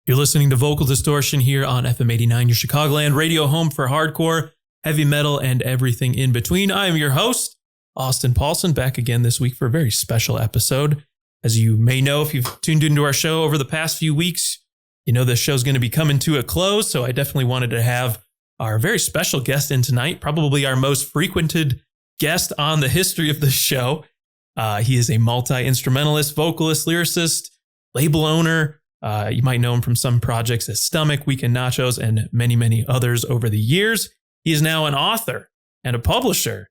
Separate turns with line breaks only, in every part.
You're listening to Vocal Distortion here on FM89, your Chicagoland radio home for hardcore, heavy metal, and everything in between. I am your host, Austin Paulson, back again this week for a very special episode. As you may know, if you've tuned into our show over the past few weeks, you know this show's going to be coming to a close, so I definitely wanted to have our very special guest in tonight, probably our most frequented guest on the history of this show. He is a multi-instrumentalist, vocalist, lyricist, label owner. You might know him from some projects as Stomach, Weekend Nachos, and many, many others over the years. He is now an author and a publisher.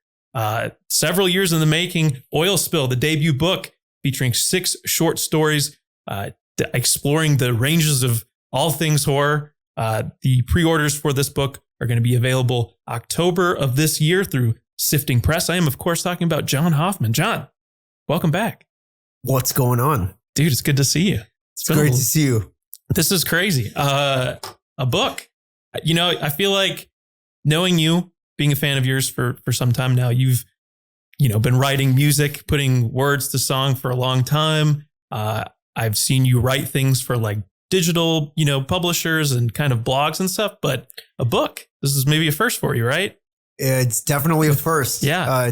Several years in the making, Oil Spill, the debut book featuring 6 short stories exploring the ranges of all things horror. The pre-orders for this book are going to be available October of this year through Sifting Press. I am, of course, talking about John Hoffman. John, welcome back.
What's going on?
Dude, it's good to see you.
It's great to see you.
This is crazy. A book. You know, I feel like knowing you, being a fan of yours for some time now, you've, been writing music, putting words to song for a long time. I've seen you write things for like digital, publishers and kind of blogs and stuff, but a book, this is maybe a first for you, right?
It's definitely a first.
Yeah.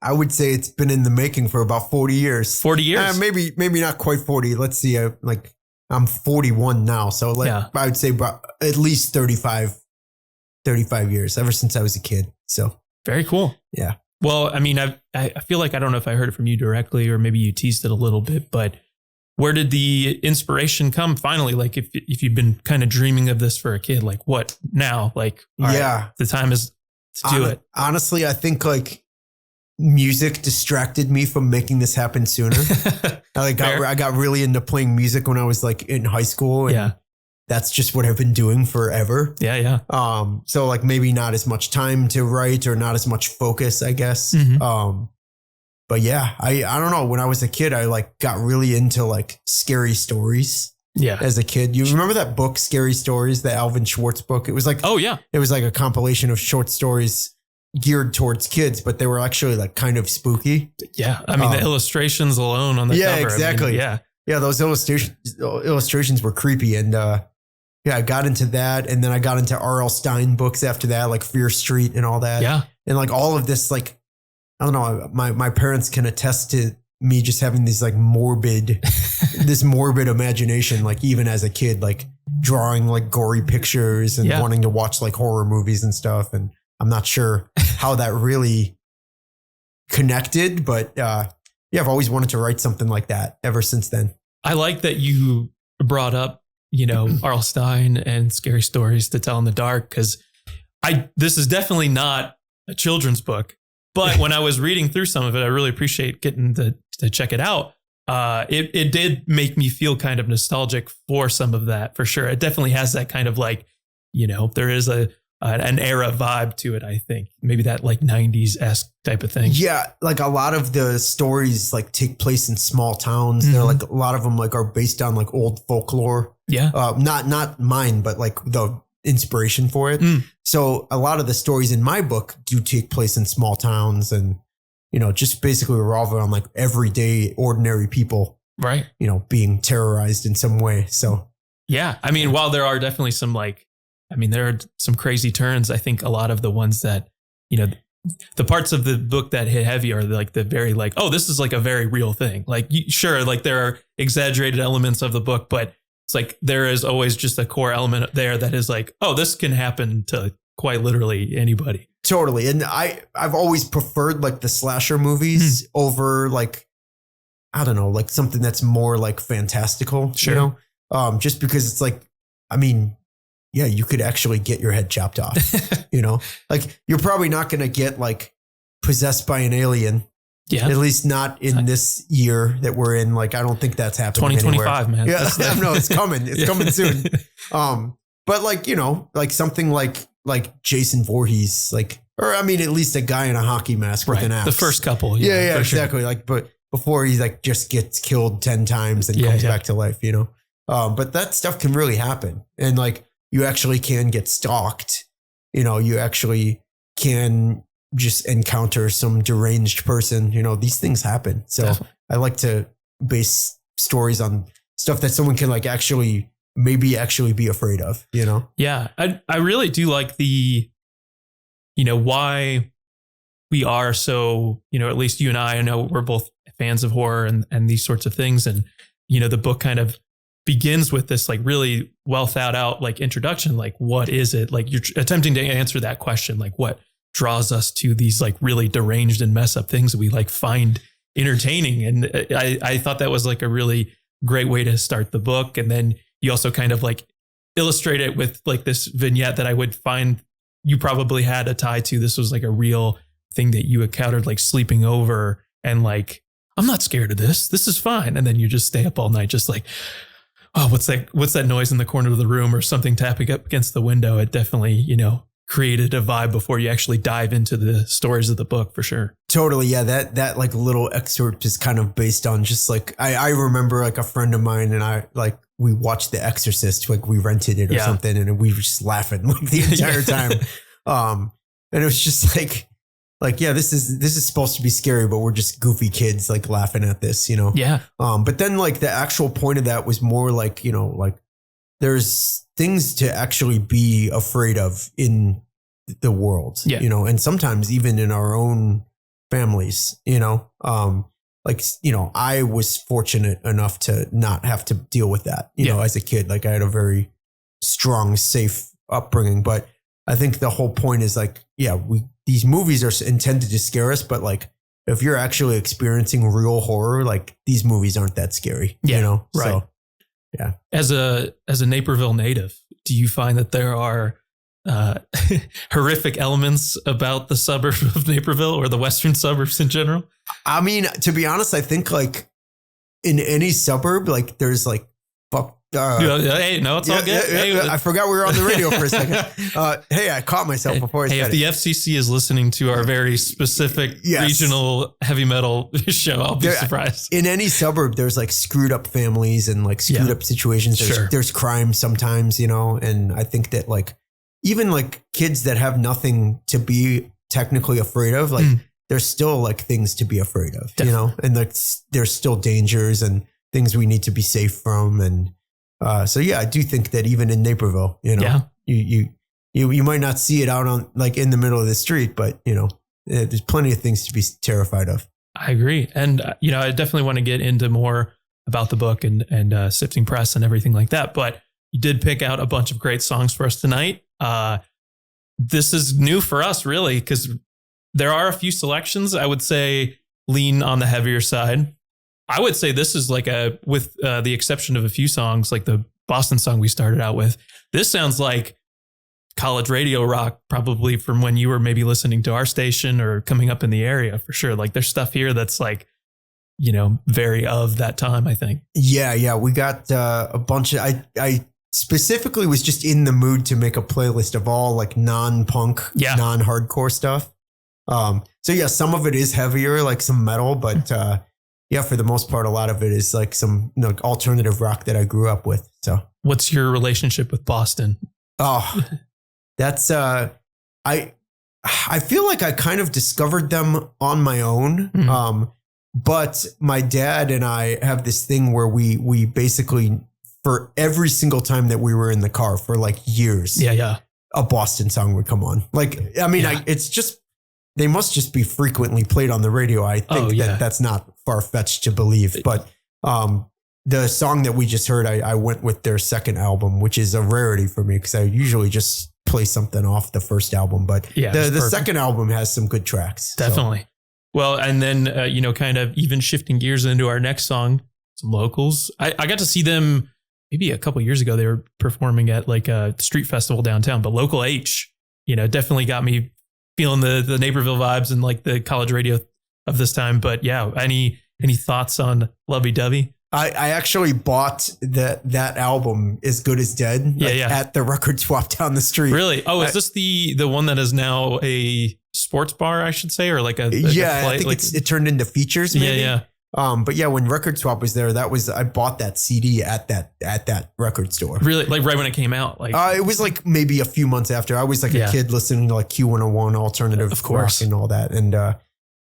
I would say it's been in the making for about 40 years.
40 years?
Maybe not quite 40. Let's see. I'm 41 now. So I would say about at least 35 years ever since I was a kid. So
very cool.
Yeah.
Well, I mean, I feel like, I don't know if I heard it from you directly or maybe you teased it a little bit, but where did the inspiration come finally? Like if you've been kind of dreaming of this for a kid, like what now? Like, right, the time is to do it.
Honestly, I think like music distracted me from making this happen sooner. I got really into playing music when I was like in high school. And that's just what I've been doing forever.
Yeah.
So like maybe not as much time to write or not as much focus, I guess.
Mm-hmm.
But yeah, I don't know. When I was a kid, I like got really into like scary stories.
Yeah.
As a kid, you remember that book, Scary Stories, the Alvin Schwartz book? It was like,
oh yeah,
it was like a compilation of short stories geared towards kids, but they were actually like kind of spooky.
Yeah. I mean, the illustrations alone on the cover.
Exactly.
I mean,
yeah. Those illustrations were creepy. And, I got into that. And then I got into R.L. Stine books after that, like Fear Street and all that.
Yeah.
And like all of this, like, I don't know, my parents can attest to me just having this like morbid imagination, like even as a kid, like drawing like gory pictures and wanting to watch like horror movies and stuff. And I'm not sure how that really connected, but I've always wanted to write something like that ever since then.
I like that you brought up, R.L. Stine and Scary Stories to Tell in the Dark, because this is definitely not a children's book. But when I was reading through some of it, I really appreciate getting to check it out. It did make me feel kind of nostalgic for some of that, for sure. It definitely has that kind of like, there is an era vibe to it, I think. Maybe that like 90s-esque type of thing. Yeah,
like a lot of the stories like take place in small towns. Mm-hmm. They're like a lot of them like are based on like old folklore.
Yeah.
Not mine, but like the inspiration for it. So a lot of the stories in my book do take place in small towns and, just basically revolve around like everyday ordinary people,
right?
Being terrorized in some way. So,
yeah, I mean, while there are definitely some there are some crazy turns. I think a lot of the ones that, the parts of the book that hit heavy are like the very like, oh, this is like a very real thing. Like, sure, like there are exaggerated elements of the book, but it's like there is always just a core element there that is like, oh, this can happen to quite literally anybody.
Totally. And I've always preferred like the slasher movies over like, I don't know, like something that's more like fantastical,
sure.
Just because it's like, I mean, yeah, you could actually get your head chopped off, like you're probably not going to get like possessed by an alien.
Yeah.
At least not in this year that we're in. Like, I don't think that's happening
2025,
anywhere.
Man.
Yeah, no, it's coming. It's coming soon. But like, like something like Jason Voorhees, like, or I mean, at least a guy in a hockey mask with an axe.
The first couple.
Yeah, exactly. Sure. Like, but before he like just gets killed 10 times and comes back to life, but that stuff can really happen. And like, you actually can get stalked, you actually can just encounter some deranged person, these things happen. So definitely. I like to base stories on stuff that someone can like actually maybe actually be afraid of, you know?
Yeah. I really do like the, you know, why we are so, you know, at least you and I know we're both fans of horror and these sorts of things. And, you know, the book kind of begins with this like really well thought out like introduction, like what is it? Like you're attempting to answer that question, like what draws us to these like really deranged and mess up things that we like find entertaining. And I thought that was like a really great way to start the book. And then you also kind of like illustrate it with like this vignette that I would find you probably had a tie to. This was like a real thing that you encountered, like sleeping over and like, I'm not scared of this. This is fine. And then you just stay up all night, just like, oh, what's that noise in the corner of the room or something tapping up against the window? It definitely, you know, created a vibe before you actually dive into the stories of the book for sure. Totally.
Yeah. That like little excerpt is kind of based on just like, I remember like a friend of mine and I like, we watched The Exorcist, like we rented it or something. And we were just laughing like the entire time. And it was just like, yeah, this is supposed to be scary, but we're just goofy kids like laughing at this, you know?
Yeah.
But then like the actual point of that was more like, you know, like there's things to actually be afraid of in the world, you know, and sometimes even in our own families, you know, like, you know, I was fortunate enough to not have to deal with that, you know, as a kid. Like I had a very strong, safe upbringing, but I think the whole point is like, yeah, these movies are intended to scare us, but like if you're actually experiencing real horror, like these movies aren't that scary, you know?
Right.
So, yeah.
As a Naperville native, do you find that there are horrific elements about the suburb of Naperville or the western suburbs in general?
I mean, to be honest, I think like in any suburb, like there's like
hey, no, it's all good. Hey,
I forgot we were on the radio for a second. Hey, I caught myself before I said
if the FCC is listening to our very specific regional heavy metal show, I'll be surprised.
In any suburb, there's like screwed up families and like screwed up situations. There's crime sometimes, you know, and I think that like even like kids that have nothing to be technically afraid of, like there's still like things to be afraid of, you know, and like there's still dangers and things we need to be safe from. And so, yeah, I do think that even in Naperville, you know, you might not see it out on like in the middle of the street, but, you know, there's plenty of things to be terrified of.
I agree. And, you know, I definitely want to get into more about the book and Sifting Press and everything like that. But you did pick out a bunch of great songs for us tonight. This is new for us, really, because there are a few selections I would say lean on the heavier side. I would say this is like with the exception of a few songs, like the Boston song we started out with, this sounds like college radio rock, probably from when you were maybe listening to our station or coming up in the area for sure. Like there's stuff here that's like, you know, very of that time, I think. Yeah.
We got a bunch of, I specifically was just in the mood to make a playlist of all like non-punk, non-hardcore stuff. So yeah, some of it is heavier, like some metal, but yeah, for the most part, a lot of it is like some like alternative rock that I grew up with. So
what's your relationship with Boston?
Oh, that's I feel like I kind of discovered them on my own. But my dad and I have this thing where we basically, for every single time that we were in the car for like years, a Boston song would come on. Like, I mean, it's just, they must just be frequently played on the radio. I think that's not far-fetched to believe. But the song that we just heard, I went with their second album, which is a rarity for me because I usually just play something off the first album. But the second album has some good tracks.
Definitely. So. Well, and then, you know, kind of even shifting gears into our next song, some locals. I got to see them maybe a couple of years ago. They were performing at like a street festival downtown, but Local H, you know, definitely got me feeling the Naperville vibes and like the college radio of this time. But yeah, any thoughts on Lovey Dovey?
I actually bought that album, As Good as Dead, at the record swap down the street.
Really? Oh, is this the one that is now a sports bar, I should say, or like a
I think it turned into features. Maybe.
Yeah.
But yeah, when Record Swap was there, I bought that CD at that record store.
Really? Like right when it came out? Like
it was like maybe a few months after. I was like a kid listening to like Q101 alternative rock and all that. And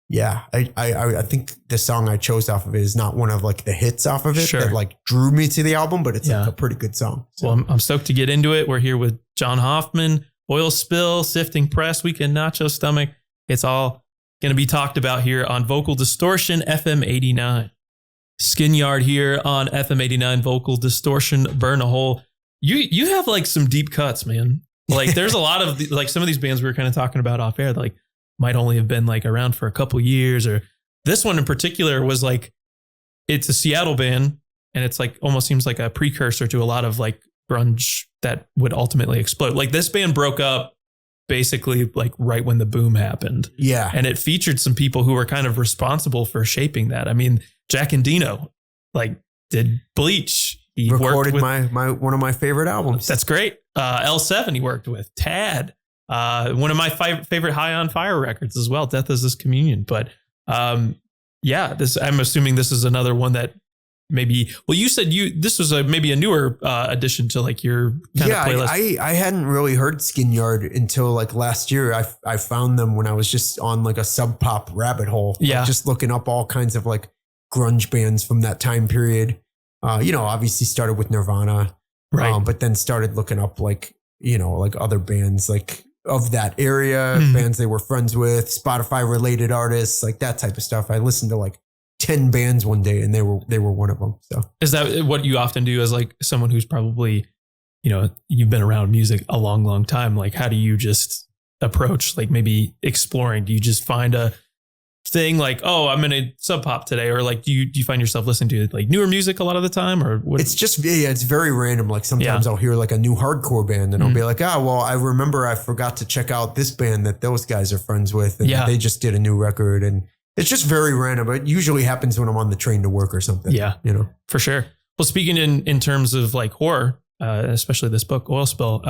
yeah, I think the song I chose off of it is not one of like the hits off of it that like drew me to the album, but it's like a pretty good song. So.
Well, I'm stoked to get into it. We're here with John Hoffman, Oil Spill, Sifting Press, Weekend Nacho Stomach. It's all going to be talked about here on Vocal Distortion FM89. Skin Yard here on FM89, Vocal Distortion, Burn a Hole. You have like some deep cuts, man. Like there's a lot of like some of these bands we were kind of talking about off air, like might only have been like around for a couple years, or this one in particular was like, it's a Seattle band and it's like almost seems like a precursor to a lot of like grunge that would ultimately explode. Like this band broke up basically like right when the boom happened.
Yeah.
And it featured some people who were kind of responsible for shaping that. I mean, Jack Endino like did Bleach. He
recorded with my one of my favorite albums.
That's great. L7 he worked with. Tad. One of my favorite High on Fire records as well. Death is This Communion. But yeah, this I'm assuming this is another one that maybe. Well, you said this was maybe a newer addition to like your kind of playlist.
I hadn't really heard Skin Yard until like last year. I found them when I was just on like a sub pop rabbit hole.
Yeah,
like just looking up all kinds of like grunge bands from that time period. Obviously started with Nirvana,
right?
But then started looking up like like other bands like of that area, bands they were friends with, Spotify related artists, like that type of stuff. I listened to like 10 bands one day and they were one of them. So
is that what you often do as like someone who's probably, you've been around music a long, long time? Like, how do you just approach like maybe exploring? Do you just find a thing like, oh, I'm in a sub pop today? Or like, do you find yourself listening to like newer music a lot of the time, or what?
It's just, it's very random. Like sometimes I'll hear like a new hardcore band and I'll be like, well, I remember I forgot to check out this band that those guys are friends with. And they just did a new record, and it's just very random. It usually happens when I'm on the train to work or something.
Yeah, for sure. Well, speaking in terms of like horror, especially this book, Oil Spill,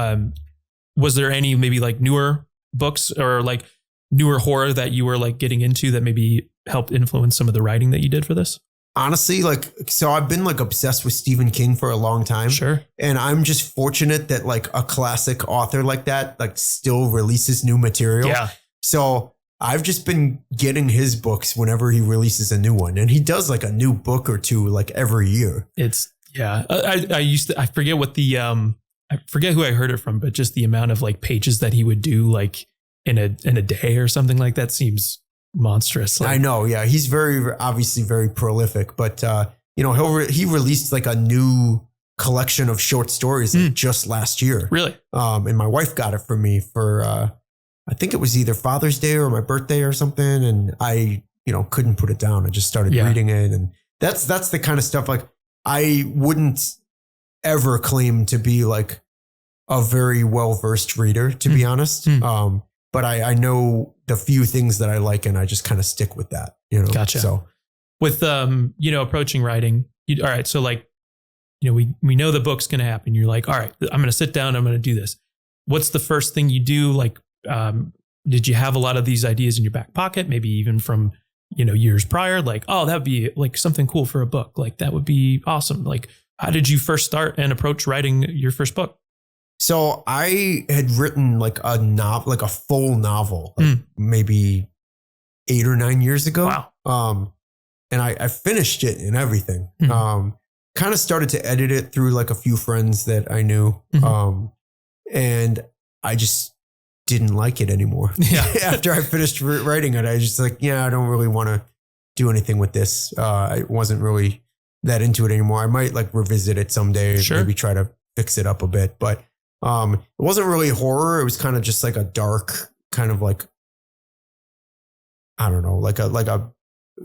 was there any maybe like newer books or like newer horror that you were like getting into that maybe helped influence some of the writing that you did for this?
Honestly, so I've been like obsessed with Stephen King for a long time.
Sure.
And I'm just fortunate that like a classic author like that, like still releases new material.
Yeah.
So I've just been getting his books whenever he releases a new one, and he does like a new book or two like every year.
I forget what I forget who I heard it from, but just the amount of like pages that he would do like in a day or something like that seems monstrous. Like,
I know. Yeah. He's obviously very prolific, but he released like a new collection of short stories like just last year.
Really?
And my wife got it for me for, I think it was either Father's Day or my birthday or something. And I, couldn't put it down. I just started reading it. And that's the kind of stuff like I wouldn't ever claim to be like a very well-versed reader, to be honest. But I know the few things that I like, and I just kind of stick with that,
Gotcha.
So
with, approaching writing, all right. So like, we know the book's going to happen. You're like, all right, I'm going to sit down. I'm going to do this. What's the first thing you do? Like, did you have a lot of these ideas in your back pocket? Maybe even from, years prior, like, oh, that'd be like something cool for a book. Like that would be awesome. Like, how did you first start and approach writing your first book?
So I had written like a novel, like a full novel, like maybe 8 or 9 years ago.
Wow.
And I finished it and everything. Kind of started to edit it through like a few friends that I knew. And I just didn't like it anymore. Yeah. After I finished writing it, I just like, I don't really want to do anything with this. I wasn't really that into it anymore. I might like revisit it someday. Sure. Maybe try to fix it up a bit, but it wasn't really horror. It was kind of just like a dark kind of like, I don't know, like a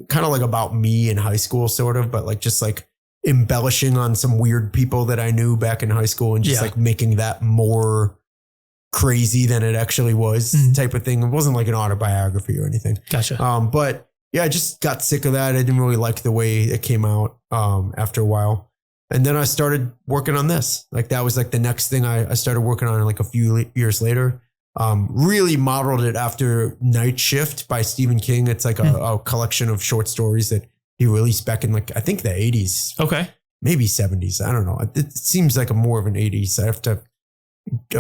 kind of like about me in high school sort of, but like just like embellishing on some weird people that I knew back in high school and just like making that more crazy than it actually was type of thing. It wasn't like an autobiography or anything.
Gotcha.
But yeah, I just got sick of that. I didn't really like the way it came out after a while. And then I started working on this. Like that was like the next thing I started working on like a few years later. Really modeled it after Night Shift by Stephen King. It's like a collection of short stories that he released back in like, I think the 80s.
Okay.
Maybe 70s. I don't know. It seems like more of an 80s. I have to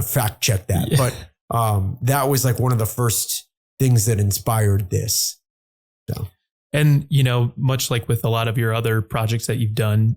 fact check that. Yeah. But that was like one of the first things that inspired this. So,
and, much like with a lot of your other projects that you've done,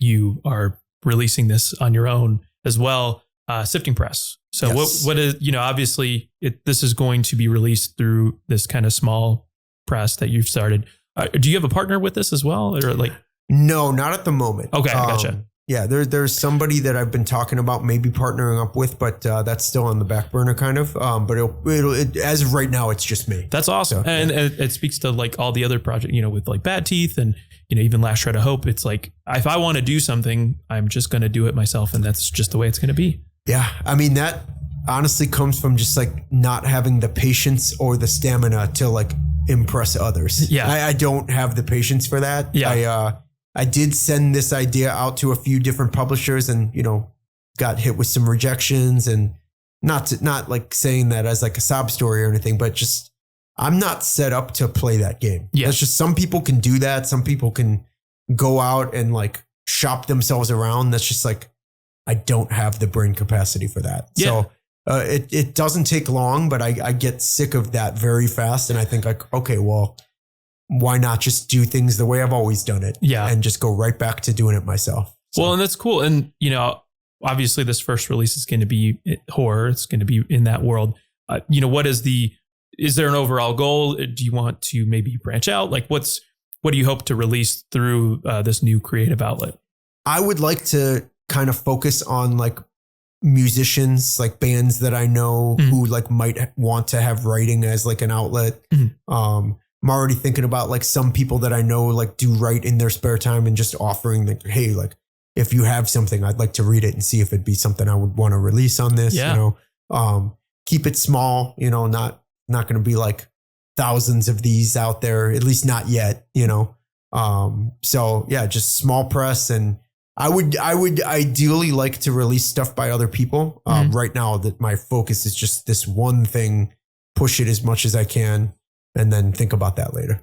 you are releasing this on your own as well. Sifting Press. So
yes.
what is, obviously this is going to be released through this kind of small press that you've started. Do you have a partner with this as well? Or like,
no, not at the moment.
Okay. Gotcha.
Yeah. There's somebody that I've been talking about maybe partnering up with, but that's still on the back burner kind of. But it as of right now, it's just me.
That's awesome. So, and it speaks to like all the other projects, with like Bad Teeth and, even Last Shred of Hope. It's like, if I want to do something, I'm just going to do it myself. And that's just the way it's going to be.
Yeah. I mean, that honestly comes from just like not having the patience or the stamina to like impress others.
Yeah.
I don't have the patience for that.
Yeah.
I did send this idea out to a few different publishers and, got hit with some rejections, and not like saying that as like a sob story or anything, but just, I'm not set up to play that game.
Yeah.
That's just, some people can do that. Some people can go out and like shop themselves around. That's just like, I don't have the brain capacity for that.
Yeah.
So it doesn't take long, but I get sick of that very fast. And I think like, okay, well, why not just do things the way I've always done it?
Yeah.
And just go right back to doing it myself. So.
Well, and that's cool. And, obviously this first release is going to be horror. It's going to be in that world. Is there an overall goal? Do you want to maybe branch out? Like what do you hope to release through this new creative outlet?
I would like to kind of focus on like musicians, like bands that I know who like might want to have writing as like an outlet. I'm already thinking about like some people that I know like do write in their spare time and just offering like, hey, like if you have something, I'd like to read it and see if it'd be something I would want to release on this.
Yeah.
Keep it small, not going to be like thousands of these out there, at least not yet, So yeah, just small press. And I would ideally like to release stuff by other people. Right now that my focus is just this one thing, push it as much as I can, and then think about that later.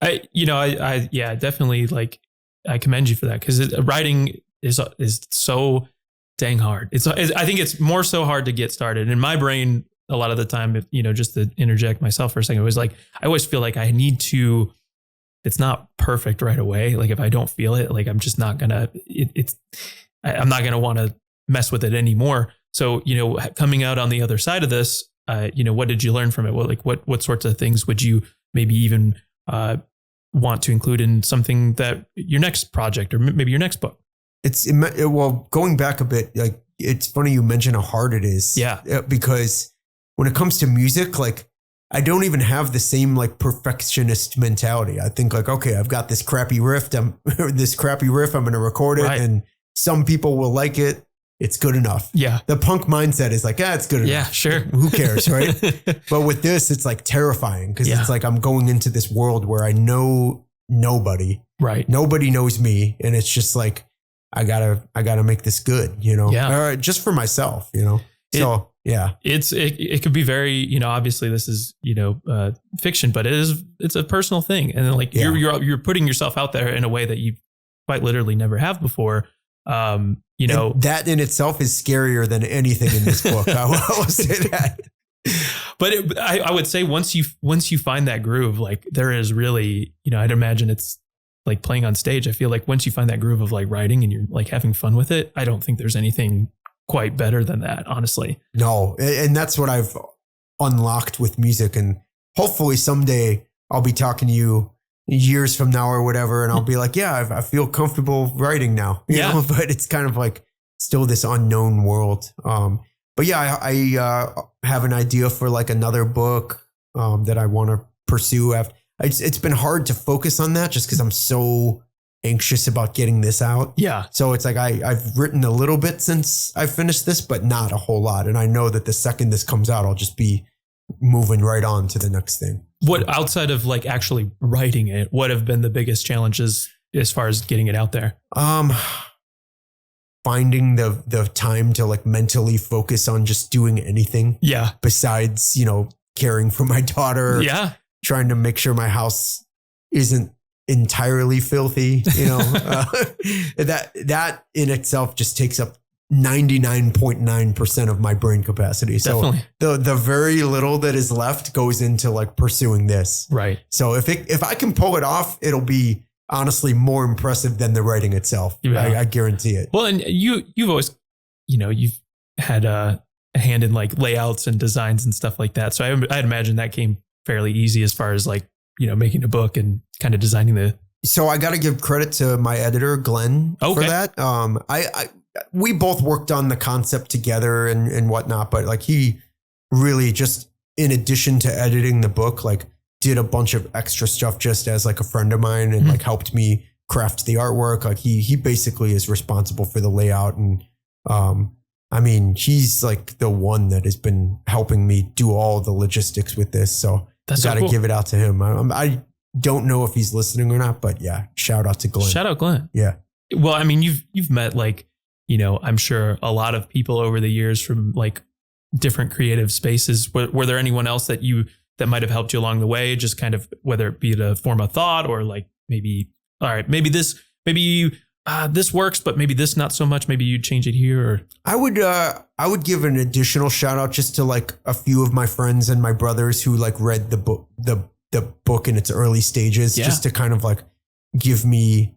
I definitely like, I commend you for that, because writing is so dang hard. I think it's more so hard to get started. In my brain, a lot of the time, just to interject myself for a second, it was like, I always feel like I need to, it's not perfect right away. Like if I don't feel it, like I'm just not gonna, I'm not gonna want to mess with it anymore. So, coming out on the other side of this, what did you learn from it? What sorts of things would you maybe even want to include in something that your next project or maybe your next book? Going back a bit, like it's funny you mention how hard it is. Yeah.
Because when it comes to music, like I don't even have the same like perfectionist mentality. I think like, okay, I've got this crappy riff. I'm going to record it, right, and some people will like it. It's good enough.
Yeah.
The punk mindset is like, it's good enough.
Yeah, sure.
Who cares, right? But with this, it's like terrifying because it's like I'm going into this world where I know nobody.
Right.
Nobody knows me. And it's just like, I gotta make this good,
Yeah.
Or just for myself, So yeah.
It could be very, obviously this is, fiction, but it's a personal thing. And then like you're putting yourself out there in a way that you quite literally never have before. And
that in itself is scarier than anything in this book. I will say that.
But I would say once you find that groove, like there is really, I'd imagine it's like playing on stage. I feel like once you find that groove of like writing and you're like having fun with it, I don't think there's anything quite better than that, honestly.
No. And that's what I've unlocked with music. And hopefully someday I'll be talking to you years from now or whatever. And I'll be like, I feel comfortable writing now, you know, but it's kind of like still this unknown world. But yeah, I have an idea for like another book that I want to pursue. It's been hard to focus on that just because I'm so anxious about getting this out.
Yeah.
So it's like I've written a little bit since I finished this, but not a whole lot. And I know that the second this comes out, I'll just be moving right on to the next thing.
What outside of like actually writing it, what have been the biggest challenges as far as getting it out there?
Finding the time to like mentally focus on just doing anything.
Yeah.
Besides, caring for my daughter.
Yeah.
Trying to make sure my house isn't entirely filthy, that in itself just takes up 99.9% of my brain capacity. So the very little that is left goes into like pursuing this.
Right.
So if I can pull it off, it'll be honestly more impressive than the writing itself. Yeah. I guarantee it.
Well, and you've always, you've had a hand in like layouts and designs and stuff like that. So I'd imagine that came fairly easy as far as like, making a book and kind of designing the.
So I got to give credit to my editor, Glenn, for that. We both worked on the concept together and whatnot, but like he really just, in addition to editing the book, like did a bunch of extra stuff just as like a friend of mine and like helped me craft the artwork. Like he basically is responsible for the layout. And I mean, he's like the one that has been helping me do all the logistics with this. So I got to give it out to him. I don't know if he's listening or not, but yeah, shout out to Glenn.
Shout out Glenn.
Yeah.
Well, I mean, you've met like, I'm sure a lot of people over the years from like different creative spaces. Were there anyone else that might have helped you along the way? Just kind of whether it be to form a thought or like maybe, all right, maybe this works, but maybe this not so much. Maybe you change it here. Or
I would give an additional shout out just to like a few of my friends and my brothers who like read the book in its early stages, just to kind of like give me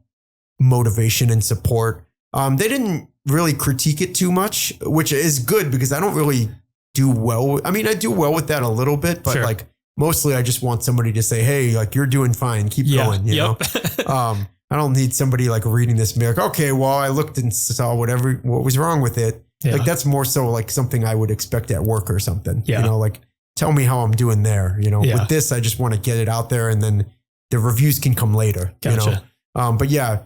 motivation and support. They didn't really critique it too much, which is good because I don't really do well. I mean, I do well with that a little bit, but like mostly I just want somebody to say, hey, like you're doing fine. Keep going, you know? I don't need somebody like reading this and be like, okay, well, I looked and saw what was wrong with it. Yeah. Like that's more so like something I would expect at work or something, like tell me how I'm doing there. With this, I just want to get it out there and then the reviews can come later,
Gotcha.
But yeah,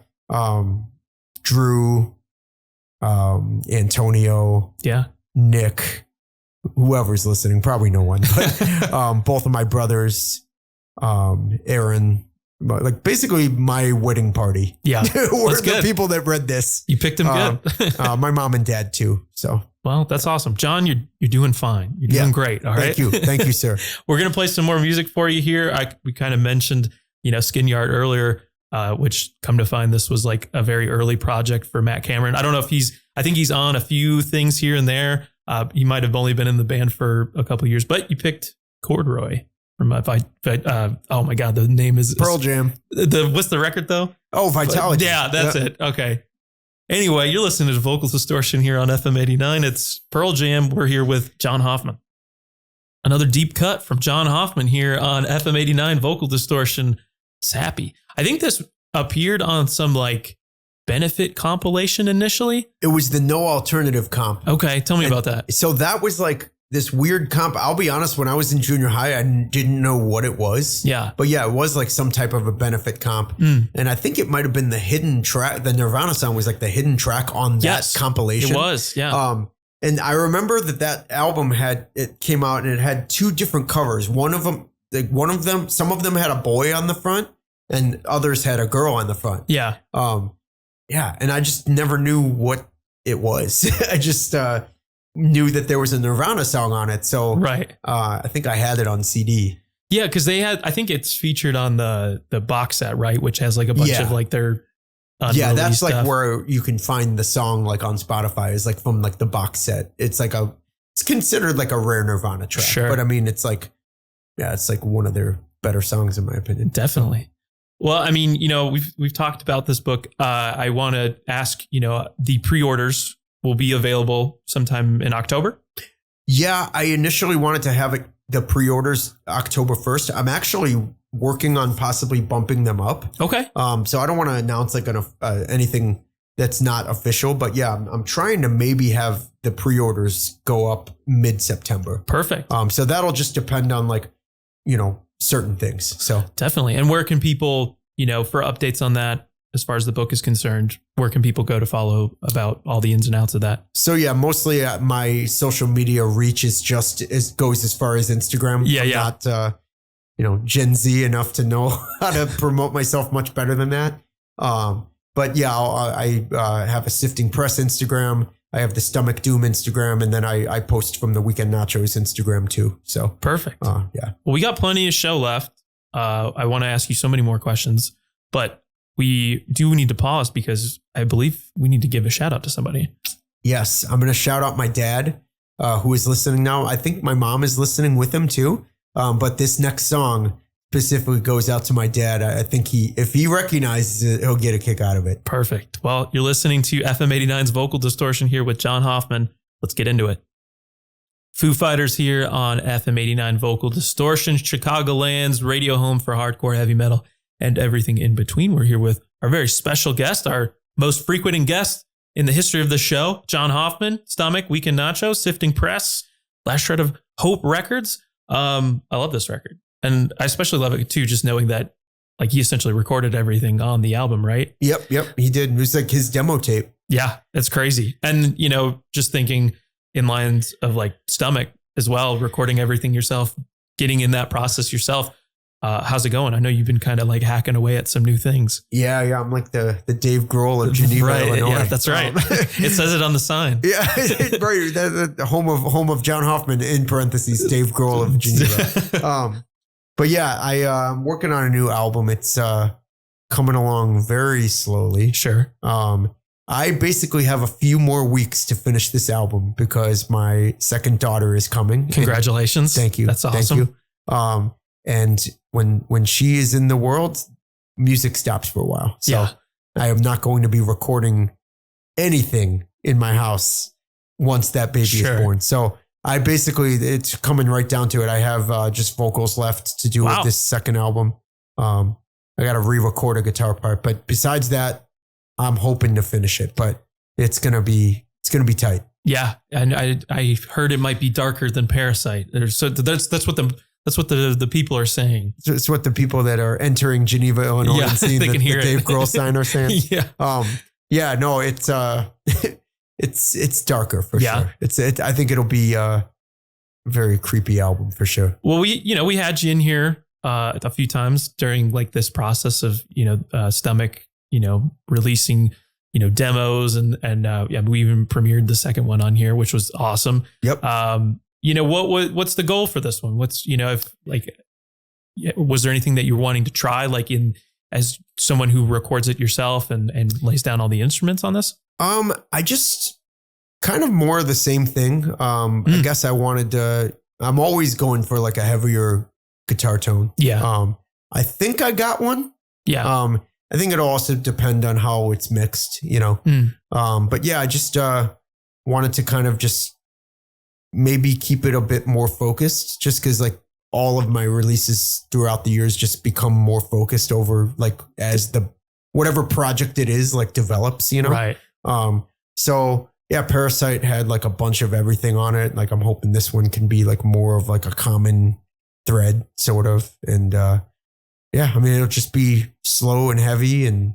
Drew, Antonio, Nick, whoever's listening, probably no one, but both of my brothers, Aaron, like basically my wedding party.
Yeah.
were the people that read this.
You picked them good.
My mom and dad too. So.
Well, that's awesome. John, you're doing fine. You're doing great. All right.
Thank you, sir.
We're going to play some more music for you here. We kind of mentioned, Skin Yard earlier, which come to find this was like a very early project for Matt Cameron. I don't know if I think he's on a few things here and there. He might have only been in the band for a couple of years, but you picked Corduroy from oh my God, the name is
Pearl Jam.
What's the record though?
Oh, Vitality.
Yeah, that's it. Okay. Anyway, you're listening to Vocal Distortion here on FM89. It's Pearl Jam. We're here with John Hoffman. Another deep cut from John Hoffman here on FM89 Vocal Distortion. Sappy. I think this appeared on some like benefit compilation initially.
It was the No Alternative comp.
Okay, tell me about that.
So that was like this weird comp. I'll be honest, when I was in junior high, I didn't know what it was.
Yeah.
But yeah, it was like some type of a benefit comp. And I think it might have been the hidden track. The Nirvana song was like the hidden track on that compilation.
It was, yeah.
And I remember that album came out and it had two different covers. Some of them had a boy on the front and others had a girl on the front.
Yeah.
And I just never knew what it was. I just knew that there was a Nirvana song on it. So I think I had it on CD.
Yeah, because they had, I think it's featured on the box set, right? Which has like a bunch of like their
that's
stuff.
Like where you can find the song like on Spotify is like from like the box set. It's like it's considered like a rare Nirvana track.
Sure.
But I mean, it's like one of their better songs in my opinion.
Definitely. Well, I mean, we've talked about this book. I want to ask, the pre-orders will be available sometime in October.
Yeah, I initially wanted to have the pre-orders October 1st. I'm actually working on possibly bumping them up.
Okay.
So I don't want to announce like anything that's not official, but yeah, I'm trying to maybe have the pre-orders go up mid-September.
Perfect.
So that'll just depend on like, certain things. So
definitely. And where can people, for updates on that, as far as the book is concerned, where can people go to follow about all the ins and outs of that?
So yeah, mostly my social media reach goes as far as Instagram.
Yeah.
I'm not, Gen Z enough to know how to promote myself much better than that. But yeah, I have a Sifting Press Instagram. I have the Stomach Doom Instagram, and then I post from the Weekend Nachos Instagram too. So
perfect.
Yeah.
Well, we got plenty of show left. I want to ask you so many more questions, but we do need to pause because I believe we need to give a shout out to somebody.
Yes, I'm going to shout out my dad, who is listening now. I think my mom is listening with him too. But this next song specifically goes out to my dad. I think if he recognizes it, he'll get a kick out of it.
Perfect. Well, you're listening to FM89's Vocal Distortion here with John Hoffman. Let's get into it. Foo Fighters here on FM89 Vocal Distortion, Chicagoland's radio home for hardcore, heavy metal, and everything in between. We're here with our very special guest, our most frequenting guest in the history of the show, John Hoffman, Stomach, Weekend Nachos, Sifting Press, Last Shred of Hope Records. I love this record. And I especially love it too, just knowing that like he essentially recorded everything on the album, right?
Yep. He did. It was like his demo tape.
Yeah, that's crazy. And, just thinking in lines of like Stomach as well, recording everything yourself, getting in that process yourself. How's it going? I know you've been kind of like hacking away at some new things.
Yeah. I'm like the Dave Grohl of Geneva,
right,
Illinois.
Yeah, that's right. It says it on the sign.
Yeah, right. The home of John Hoffman, in parentheses, Dave Grohl of Geneva. But yeah, I'm working on a new album. It's coming along very slowly.
Sure.
I basically have a few more weeks to finish this album because my second daughter is coming.
Congratulations.
Thank you.
That's awesome.
Thank you. And when she is in the world, music stops for a while. So yeah. I am not going to be recording anything in my house once that baby is born. So I basically, it's coming right down to it. I have just vocals left to do with this second album. I got to re-record a guitar part, but besides that, I'm hoping to finish it, but it's going to be tight.
Yeah. And I heard it might be darker than Parasite. So that's what the people are saying.
It's what the people that are entering Geneva, Illinois, and seeing the Dave Grohl sign are saying. No, it's darker for sure. I think it'll be a very creepy album for sure.
Well, we had you in here a few times during like this process of Stomach, releasing demos and we even premiered the second one on here, which was awesome.
Yep.
What's the goal for this one? What's if like was there anything that you're wanting to try like as someone who records it yourself and lays down all the instruments on this?
I just kind of more of the same thing. I guess I'm always going for like a heavier guitar tone.
Yeah.
I think I got one.
Yeah.
I think it'll also depend on how it's mixed, but yeah, I just, wanted to kind of just maybe keep it a bit more focused just because like all of my releases throughout the years just become more focused over like as whatever project it is like develops,
Right.
So yeah, Parasite had like a bunch of everything on it. Like I'm hoping this one can be like more of like a common thread sort of. And, it'll just be slow and heavy and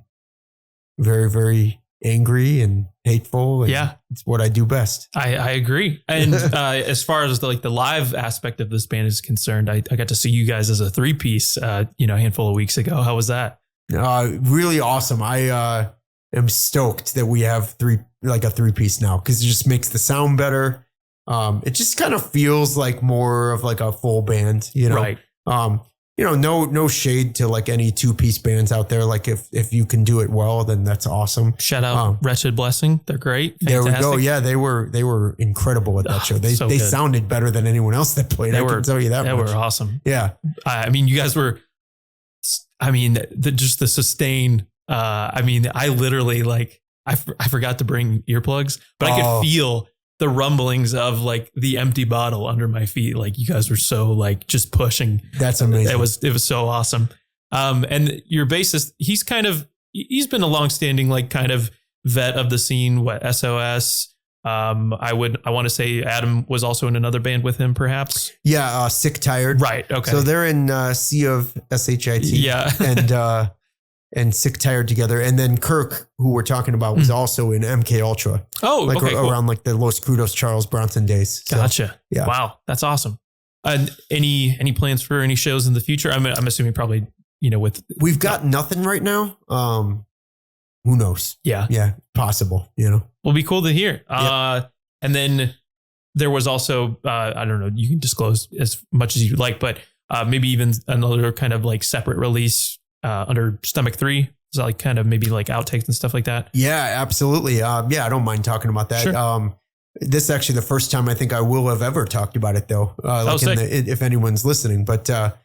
very, very angry and hateful. And it's what I do best.
I agree. And as far as the live aspect of this band is concerned, I got to see you guys as a 3-piece, a handful of weeks ago. How was that?
Really awesome. I am stoked that we have a 3-piece now because it just makes the sound better. It just kind of feels like more of like a full band,
Right.
No shade to like any 2-piece bands out there. Like if you can do it well, then that's awesome.
Shout out Wretched Blessing. They're great. Fantastic.
There we go. Yeah, they were incredible at that show. They sounded better than anyone else that played. I can tell you that much.
They were awesome.
Yeah.
You guys were, just the sustain. I literally I forgot to bring earplugs, but I could feel the rumblings of like the empty bottle under my feet. Like you guys were so like just pushing.
That's amazing.
It was so awesome. And your bassist, he's been a longstanding like kind of vet of the scene. SOS. I want to say Adam was also in another band with him, perhaps.
Yeah, Sick Tired.
Right. Okay.
So they're in Sea of SHIT.
Yeah.
And Sick Tired together. And then Kirk, who we're talking about, was also in MK Ultra.
Oh, okay,
around like the Los Crudos Charles Bronson days.
So, gotcha. Yeah. Wow. That's awesome. Any plans for any shows in the future? I'm assuming probably,
we've got nothing right now. Who knows?
Yeah.
Yeah. Possible,
Will be cool to hear.
Yep.
And then there was also, I don't know, you can disclose as much as you like, but maybe even another kind of like separate release under Stomach 3 Is that like kind of maybe like outtakes and stuff like that?
Yeah, absolutely. Yeah, I don't mind talking about that.
Sure.
This is actually the first time I think I will have ever talked about it, though. If anyone's listening, but I've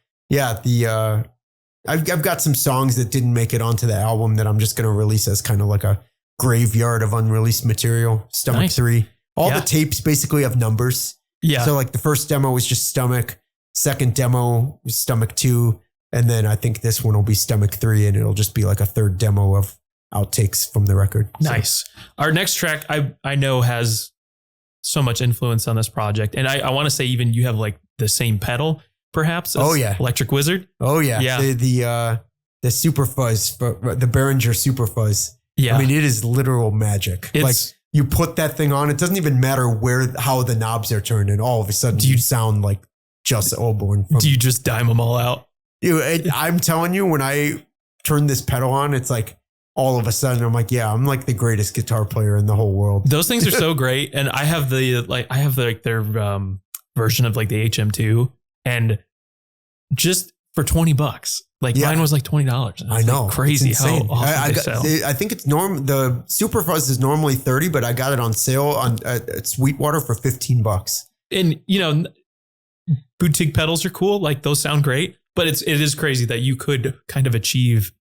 got some songs that didn't make it onto the album that I'm just going to release as kind of like a graveyard of unreleased material. Stomach 3. All the tapes basically have numbers.
Yeah.
So like the first demo was just Stomach. Second demo was Stomach 2. And then I think this one will be Stomach 3, and it'll just be like a third demo of outtakes from the record.
Nice. So. Our next track I know has so much influence on this project. And I want to say even you have like the same pedal perhaps as Electric Wizard.
Oh yeah. Yeah. The Super Fuzz, the Behringer Super Fuzz.
Yeah.
I mean, it is literal magic. Like you put that thing on, it doesn't even matter how the knobs are turned, and all of a sudden you sound like just Oborn.
Do you just dime them all out?
Dude, I'm telling you, when I turn this pedal on, it's like all of a sudden I'm like, yeah, I'm like the greatest guitar player in the whole world.
Those things are so great. And I have their version of like the HM2, and just for $20, mine was like $20.
I know.
Like crazy how awesome they sell.
I think it's the Super Fuzz is normally $30, but I got it on sale at Sweetwater for $15.
And boutique pedals are cool. Like those sound great, but it is crazy that you could kind of achieve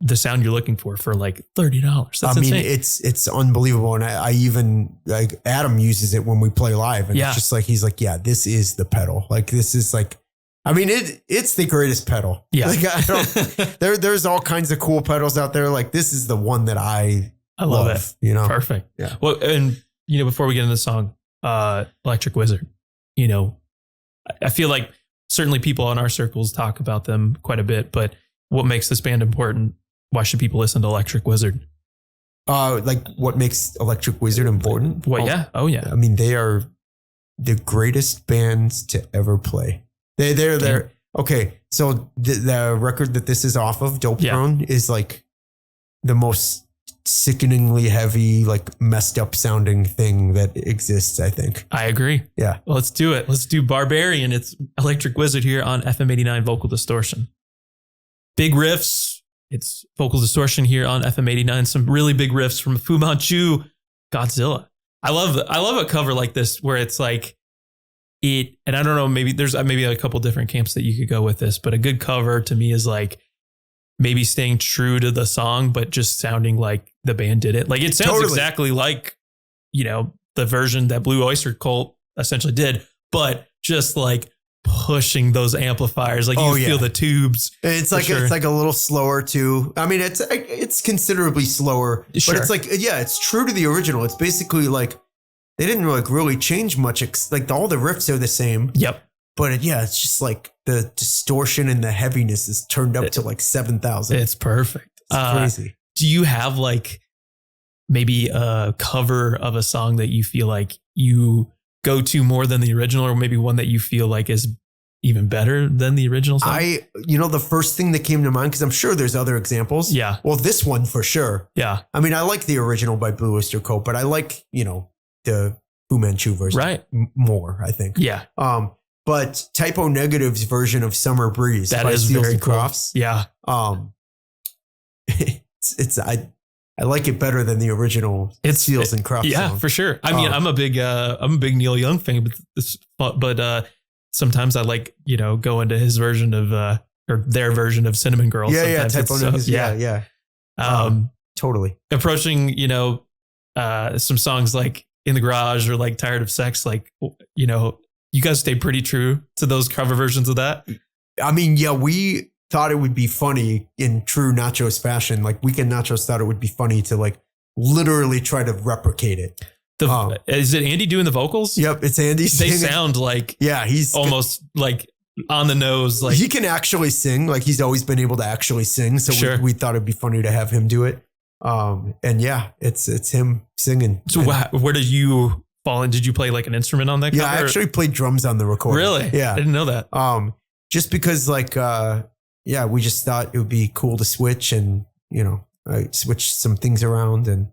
the sound you're looking for like $30. That's insane.
It's unbelievable. And I even like Adam uses it when we play live, and it's just like, he's like, yeah, this is the pedal. Like this is like, I mean, it's the greatest pedal.
Yeah.
Like there's all kinds of cool pedals out there. Like this is the one that I
love it. Perfect.
Yeah.
Well, and before we get into the song, Electric Wizard, I feel like certainly people in our circles talk about them quite a bit, but what makes this band important? Why should people listen to Electric Wizard?
Like what makes Electric Wizard important?
Well, yeah. Oh yeah.
I mean, they are the greatest bands to ever play. They're okay. So the record that this is off of, Dope Throne, is like the most sickeningly heavy, like messed up sounding thing that exists, I think.
I agree.
Yeah.
Well, let's do it. Let's do Barbarian. It's Electric Wizard here on FM89 Vocal Distortion. Big riffs. It's Vocal Distortion here on FM89. Some really big riffs from Fu Manchu, Godzilla. I love a cover like this where it's like and I don't know, maybe there's maybe a couple different camps that you could go with this, but a good cover to me is like maybe staying true to the song, but just sounding like the band did it. Like it sounds exactly like, the version that Blue Oyster Cult essentially did, but just like pushing those amplifiers. Like you feel the tubes.
It's like, it's like a little slower too. I mean, it's considerably slower, but it's like, it's true to the original. It's basically like, they didn't really change much. Like all the riffs are the same.
Yep.
But it's just like the distortion and the heaviness is turned up to like 7,000.
It's perfect.
It's crazy.
Do you have like maybe a cover of a song that you feel like you go to more than the original, or maybe one that you feel like is even better than the original song?
The first thing that came to mind, because I'm sure there's other examples.
Yeah.
Well, this one for sure.
Yeah.
I mean, I like the original by Blue Oyster Cult, but I like, the Fu Manchu version more, I think.
Yeah.
But Typo Negative's version of Summer Breeze
that
by
is
Seals
very
and
cool.
Crofts.
Yeah.
I like it better than the original Seals and Crofts.
Yeah,
song.
for sure. I mean, I'm a big Neil Young fan, but sometimes I like, go into his version of or their version of Cinnamon Girl.
Yeah, Typo Negatives. Yeah. Totally.
Approaching, some songs like In the Garage or like Tired of Sex, like, you guys stay pretty true to those cover versions of that.
I mean, we thought it would be funny in true Nachos fashion. Like Weekend Nachos thought it would be funny to like literally try to replicate it.
Is it Andy doing the vocals?
Yep, it's Andy singing.
They sound like
he's
almost like on the nose. Like
he can actually sing. Like he's always been able to actually sing. So we thought it'd be funny to have him do it. It's him singing.
So where did you fall in? Did you play like an instrument on that cover?
Yeah, I actually played drums on the recording.
Really?
Yeah.
I didn't know that.
Just because like, we just thought it would be cool to switch and, switch some things around. And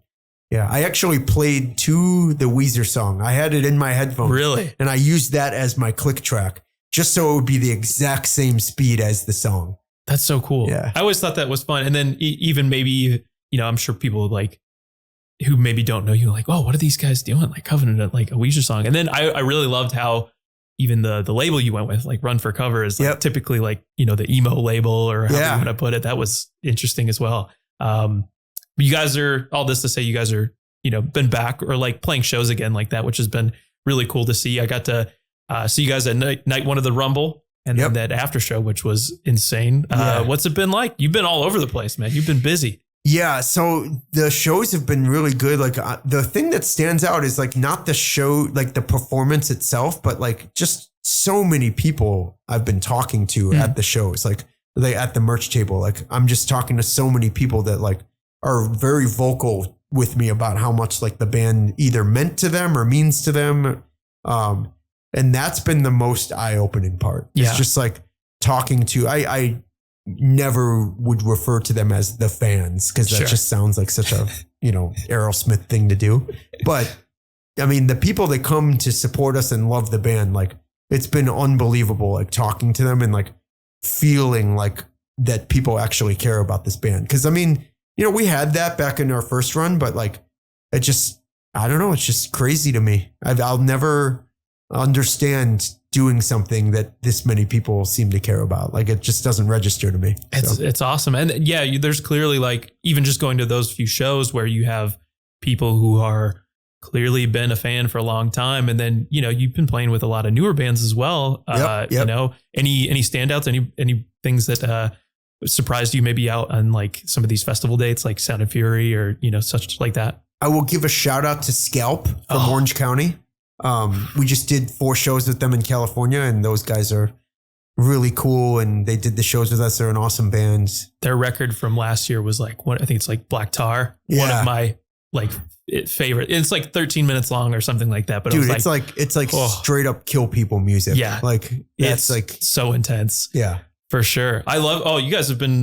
I actually played to the Weezer song. I had it in my headphones.
Really?
And I used that as my click track just so it would be the exact same speed as the song.
That's so cool.
Yeah.
I always thought that was fun. And then even maybe, I'm sure people like who maybe don't know you like, oh, what are these guys doing? Like covering like a Weezer song. And then I really loved how even the label you went with, like Run for Cover, is like typically like, the emo label or however you want to put it. That was interesting as well. You guys are, all this to say, you guys are, been back or like playing shows again like that, which has been really cool to see. I got to see you guys at night one of the Rumble and then that after show, which was insane. What's it been like? You've been all over the place, man. You've been busy.
Yeah. So the shows have been really good. Like the thing that stands out is like not the show, like the performance itself, but like just so many people I've been talking to at the shows, like at the merch table. Like I'm just talking to so many people that like are very vocal with me about how much like the band either meant to them or means to them. And that's been the most eye-opening part. It's just like talking to, I never would refer to them as the fans because that just sounds like such a, Aerosmith thing to do. But I mean, the people that come to support us and love the band, like it's been unbelievable, like talking to them and like feeling like that people actually care about this band. Cause I mean, we had that back in our first run, but like, it just, I don't know. It's just crazy to me. I'll never understand doing something that this many people seem to care about. Like it just doesn't register to me.
It's awesome. And there's clearly like, even just going to those few shows where you have people who are clearly been a fan for a long time. And then, you've been playing with a lot of newer bands as well. Any standouts, any things that, surprised you maybe out on like some of these festival dates, like Sound and Fury or, such like that?
I will give a shout out to Scalp from Orange County. We just did 4 shows with them in California and those guys are really cool. And they did the shows with us. They're an awesome band.
Their record from last year was like, I think it's like Black Tar. Yeah. One of my like favorite. It's like 13 minutes long or something like that. But
dude, it's like straight up kill people music.
Yeah.
Like
it's like so intense.
Yeah.
For sure. I love, you guys have been,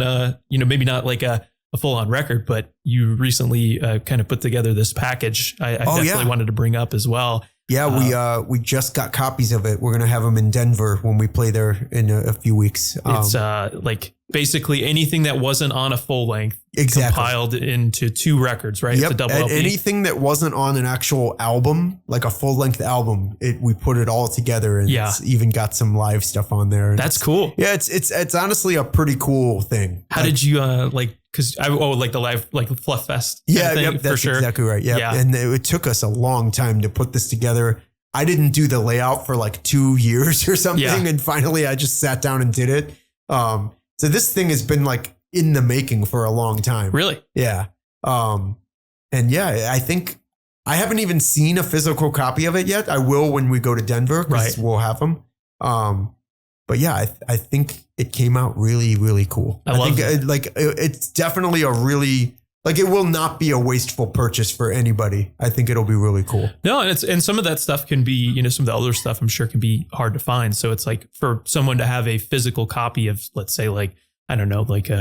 maybe not like a full on record, but you recently kind of put together this package. I definitely wanted to bring up as well.
Yeah, we just got copies of it. We're going to have them in Denver when we play there in a few weeks.
It's like basically anything that wasn't on a full length compiled into 2 records, right?
Yep.
It's a double LP.
Anything that wasn't on an actual album, like a full length album, we put it all together and it's even got some live stuff on there.
That's cool.
Yeah, it's honestly a pretty cool thing.
How did you because like the live, like Fluff Fest.
That's
for sure.
Exactly right. Yeah. And it took us a long time to put this together. I didn't do the layout for like 2 years or something. Yeah. And finally I just sat down and did it. So this thing has been like in the making for a long time.
Really?
Yeah. I think I haven't even seen a physical copy of it yet. I will when we go to Denver because we'll have them. But yeah, I think it came out really, really cool. I think it's definitely a really, like, it will not be a wasteful purchase for anybody. I think it'll be really cool.
No, and some of that stuff can be, some of the older stuff I'm sure can be hard to find. So it's like for someone to have a physical copy of, let's say, like, I don't know, like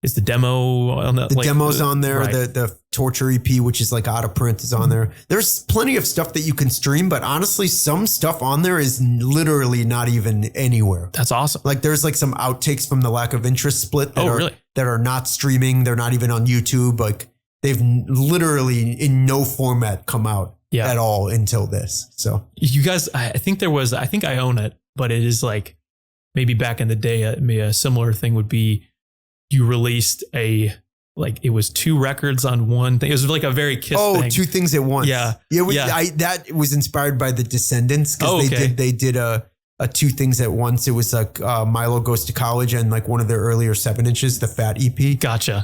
is the demo on that?
The demo's on there. Right. The Torture EP, which is like out of print, is on there. There's plenty of stuff that you can stream, but honestly, some stuff on there is literally not even anywhere.
That's awesome.
Like there's like some outtakes from the Lack of Interest split that are not streaming. They're not even on YouTube. Like they've literally in no format come out at all until this. So
you guys, I think I own it, but it is like maybe back in the day, a similar thing would be you released it was 2 records on one thing. It was like a very Kiss thing.
2 things at once.
Yeah.
That was inspired by the Descendants because they did a 2 things at once. It was like Milo Goes to College and like one of their earlier 7 inches, the Fat EP.
Gotcha.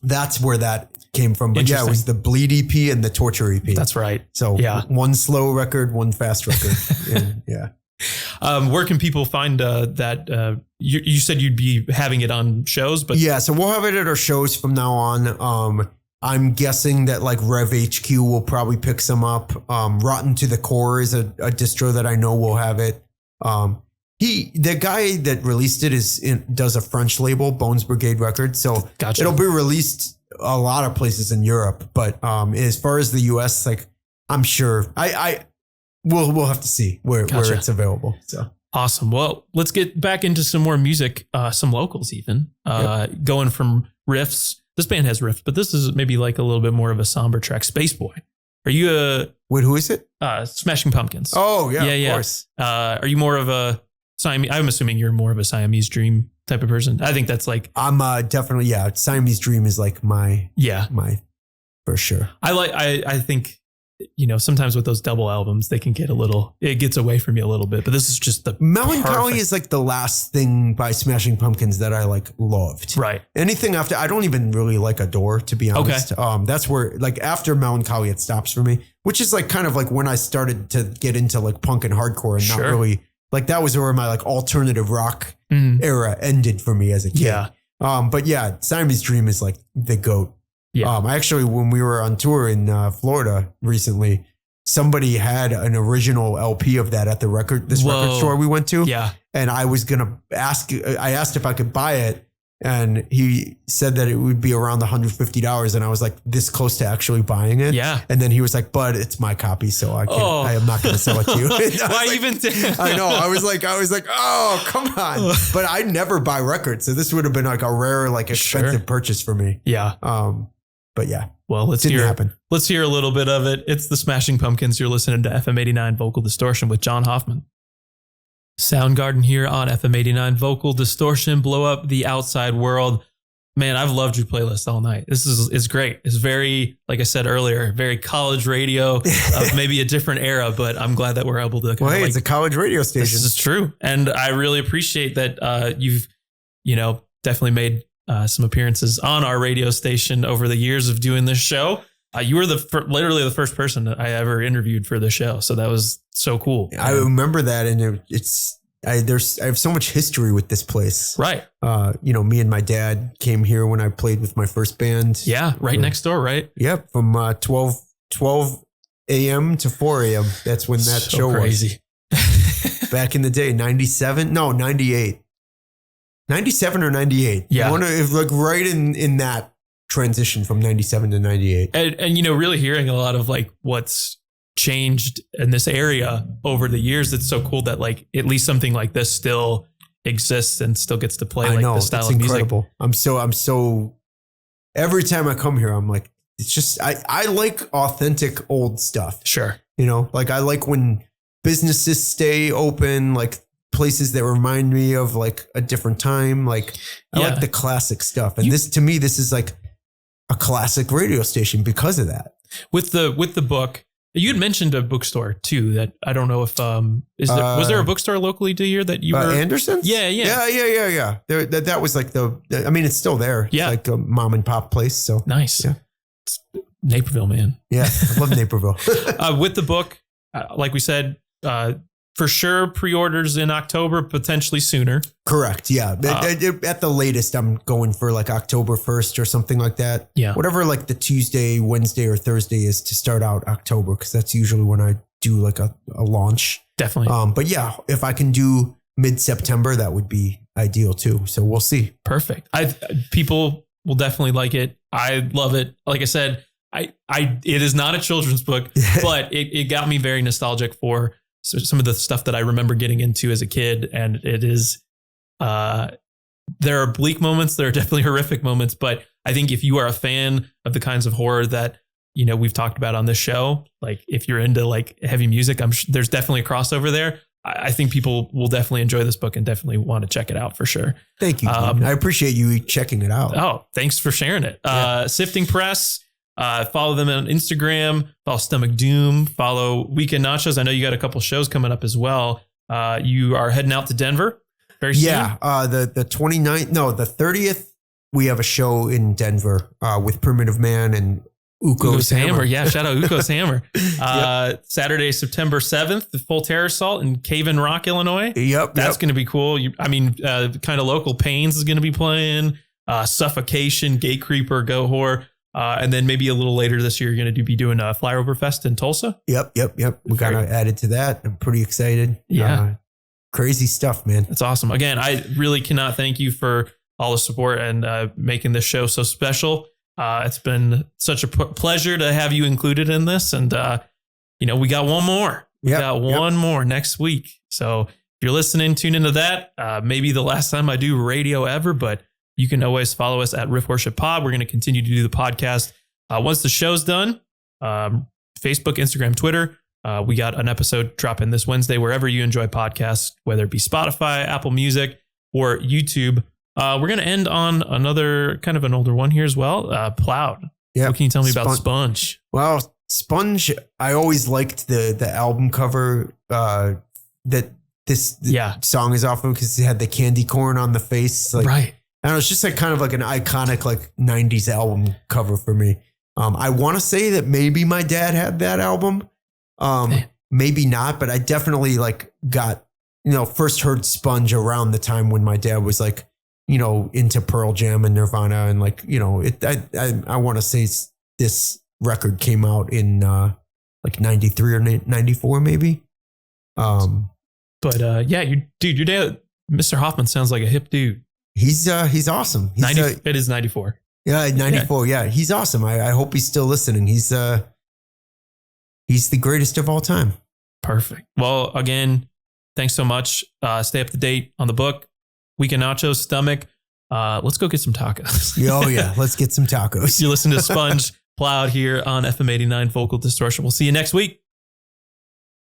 That's where that came from. But yeah, it was the Bleed EP and the Torture EP.
That's right.
So 1 slow record, 1 fast record. Yeah.
Where can people find that? You said you'd be having it on shows, but
so we'll have it at our shows from now on. I'm guessing that like Rev HQ will probably pick some up. Rotten to the Core is a distro that I know will have it. The guy that released it does a French label, Bones Brigade Records, so it'll be released a lot of places in Europe. But as far as the US, like I'm sure We'll have to see where it's available. So
Awesome. Well, let's get back into some more music, some locals even. Going from riffs. This band has riffs, but this is maybe like a little bit more of a somber track. Space Boy. Are you
Wait, who is it?
Smashing Pumpkins.
Oh, yeah, of course.
Are you more of a Siamese? I'm assuming you're more of a Siamese Dream type of person. I think that's like... I'm
definitely, Siamese Dream is like my for sure.
I think, sometimes with those double albums, they can get it gets away from you a little bit, but this is just the
Melancholy is like the last thing by Smashing Pumpkins that I like loved.
Right.
Anything after, I don't even really like Adore, to be honest. Okay. That's where like after Melancholy, it stops for me, which is like kind of like when I started to get into like punk and hardcore and not really like, that was where my like alternative rock era ended for me as a kid.
Yeah.
But yeah, Siamese Dream is like the GOAT.
Yeah.
Actually, when we were on tour in Florida recently, somebody had an original LP of that at the record store we went to.
Yeah.
And I asked if I could buy it. And he said that it would be around $150. And I was like this close to actually buying it.
Yeah.
And then he was like, but it's my copy. So I am not going to sell it to you.
Why
like,
even?
I know. I was like, oh, come on. But I never buy records. So this would have been like a rare, like expensive purchase for me.
Yeah.
But yeah,
well, let's hear a little bit of it. It's the Smashing Pumpkins. You're listening to FM89 Vocal Distortion with John Hoffman. Soundgarden here on FM89 Vocal Distortion. Blow up the outside world. Man, I've loved your playlist all night. It's great. It's very, like I said earlier, very college radio of maybe a different era, but I'm glad that we're able to.
It's a college radio station.
This is true. And I really appreciate that you've, definitely made some appearances on our radio station over the years of doing this show. You were literally the first person that I ever interviewed for the show. So that was so cool.
I remember that. And I have so much history with this place.
Right.
Me and my dad came here when I played with my first band.
Yeah. Right next door. Right.
Yep. From 12 a.m. to 4 a.m. That's when that show
crazy.
Was. Back in the day, 97. No, 98. 97 or 98.
Yeah.
Like right in that transition from 97 to 98.
And really hearing a lot of like what's changed in this area over the years. It's so cool that like at least something like this still exists and still gets to play the style of
incredible.
music.
I'm so every time I come here, I'm like, it's just, I like authentic old stuff.
Sure.
Like I like when businesses stay open, like places that remind me of like a different time. Like I like the classic stuff. And this is like a classic radio station because of that.
With the book, you had mentioned a bookstore too that I don't know if was there a bookstore locally to here that you were
Anderson's?
Yeah.
That was like it's still there.
Yeah.
It's like a mom and pop place. So
nice.
Yeah.
It's Naperville, man.
Yeah. I love Naperville.
With the book, like we said, for sure, pre-orders in October, potentially sooner.
Correct. Yeah. At the latest, I'm going for like October 1st or something like that.
Yeah.
Whatever like the Tuesday, Wednesday, or Thursday is to start out October, because that's usually when I do like a launch.
Definitely.
But yeah, if I can do mid-September, that would be ideal too. So we'll see.
Perfect. People will definitely like it. I love it. Like I said, it is not a children's book, but it got me very nostalgic for some of the stuff that I remember getting into as a kid. And it is, there are bleak moments. There are definitely horrific moments, but I think if you are a fan of the kinds of horror that, we've talked about on this show, like if you're into like heavy music, there's definitely a crossover there. I think people will definitely enjoy this book and definitely want to check it out for sure.
Thank you. I appreciate you checking it out.
Oh, thanks for sharing it. Yeah. Sifting Press. Follow them on Instagram, follow Stomach Doom, follow Weekend Nachos. I know you got a couple shows coming up as well. You are heading out to Denver very soon.
Yeah. The 30th, we have a show in Denver with Primitive Man and Uko's Hammer.
Yeah. Shout out Uko's Hammer. Saturday, September 7th, the Full Terror Assault in Cave in Rock, Illinois.
Yep.
That's going to be cool. Kind of local Pains is going to be playing, Suffocation, Gate Creeper, Go Whore. And then maybe a little later this year, you're going to be doing a Flyover Fest in Tulsa.
Yep. We got added to that. I'm pretty excited.
Yeah.
Crazy stuff, man.
That's awesome. Again, I really cannot thank you for all the support and making this show so special. It's been such a pleasure to have you included in this. And, we got one more. We got one more next week. So you're listening, tune into that. Maybe the last time I do radio ever, but you can always follow us at Riff Worship Pod. We're going to continue to do the podcast once the show's done. Facebook, Instagram, Twitter. We got an episode dropping this Wednesday wherever you enjoy podcasts, whether it be Spotify, Apple Music, or YouTube. We're going to end on another kind of an older one here as well. Plowed. Yeah. What can you tell me about Sponge?
Well, Sponge, I always liked the album cover that this song is off of, because it had the candy corn on the face. Like,
right.
And it was just like kind of like an iconic like 90s album cover for me. I want to say that maybe my dad had that album. Maybe not, but I definitely like got, first heard Sponge around the time when my dad was like, into Pearl Jam and Nirvana. And like, I want to say this record came out in like 93 or 94 maybe.
But your dad, Mr. Hoffman, sounds like a hip dude.
He's awesome.
It is 94.
Yeah, 94. Yeah, he's awesome. I hope he's still listening. He's the greatest of all time.
Perfect. Well, again, thanks so much. Stay up to date on the book. Weekend Nachos, Stomach. Let's go get some tacos.
Oh yeah, let's get some tacos.
You listen to Sponge Plowed here on FM89 Vocal Distortion. We'll see you next week.